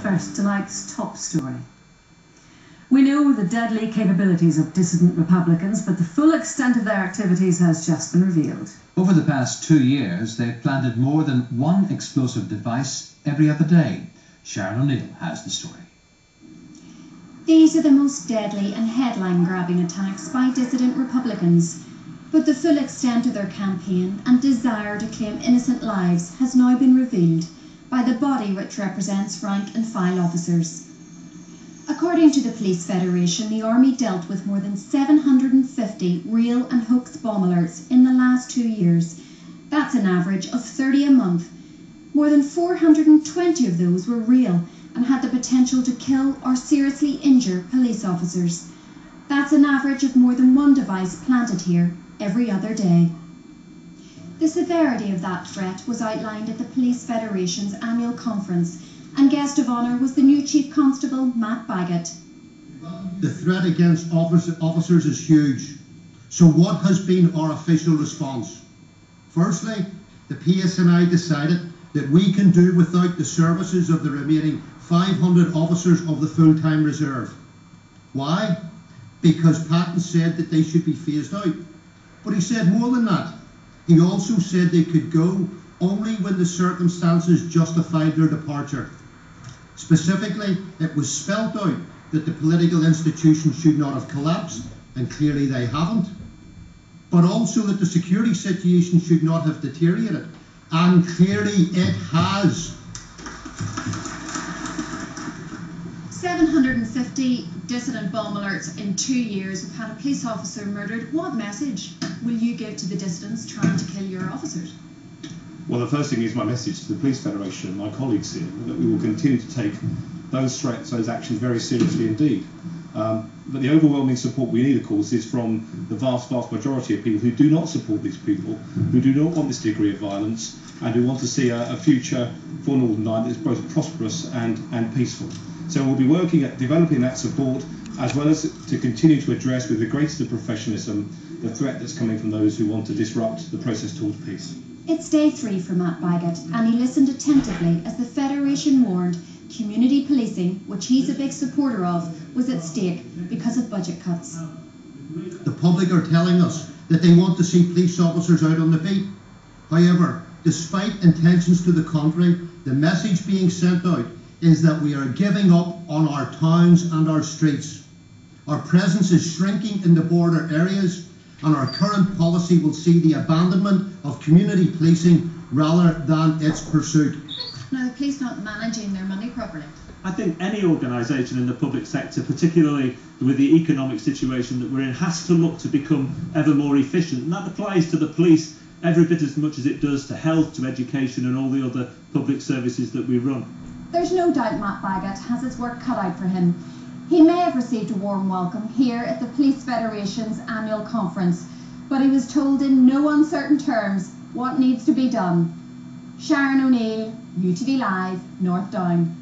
first, tonight's top story. We know the deadly capabilities of dissident Republicans, but the full extent of their activities has just been revealed. Over the past 2 years, they've planted more than one explosive device every other day. Sharon O'Neill has the story. These are the most deadly and headline-grabbing attacks by dissident Republicans. But the full extent of their campaign and desire to claim innocent lives has now been revealed by the body which represents rank and file officers. According to the Police Federation, the Army dealt with more than 750 real and hoax bomb alerts in the last 2 years. That's an average of 30 a month. More than 420 of those were real and had the potential to kill or seriously injure police officers. That's an average of more than one device planted here every other day. The severity of that threat was outlined at the Police Federation's annual conference, and guest of honour was the new Chief Constable, Matt Baggett. The threat against officers is huge. So what has been our official response? Firstly, the PSNI decided that we can do without the services of the remaining 500 officers of the full-time reserve. Why? Because Patton said that they should be phased out. But he said more than that. He also said they could go only when the circumstances justified their departure. Specifically, it was spelt out that the political institutions should not have collapsed, and clearly they haven't. But also that the security situation should not have deteriorated, and clearly it has. 750 dissident bomb alerts in 2 years. We've had a police officer murdered. What message will you give to the dissidents trying to kill your officers? Well, the first thing is my message to the Police Federation and my colleagues here, that we will continue to take those threats, those actions very seriously indeed. But the overwhelming support we need, of course, is from the vast, vast majority of people who do not support these people, who do not want this degree of violence, and who want to see a future for Northern Ireland that is both prosperous and peaceful. So we'll be working at developing that support, as well as to continue to address with the greatest of professionalism the threat that's coming from those who want to disrupt the process towards peace. It's day 3 for Matt Baggett, and he listened attentively as the Federation warned community policing, which he's a big supporter of, was at stake because of budget cuts. The public are telling us that they want to see police officers out on the beat. However, despite intentions to the contrary, the message being sent out is that we are giving up on our towns and our streets. Our presence is shrinking in the border areas, and our current policy will see the abandonment of community policing rather than its pursuit. Now, the police not managing their money properly. I think any organisation in the public sector, particularly with the economic situation that we're in, has to look to become ever more efficient, and that applies to the police every bit as much as it does to health, to education and all the other public services that we run. There's no doubt Matt Baggett has his work cut out for him. He may have received a warm welcome here at the Police Federation's annual conference, but he was told in no uncertain terms what needs to be done. Sharon O'Neill, UTV Live, North Down.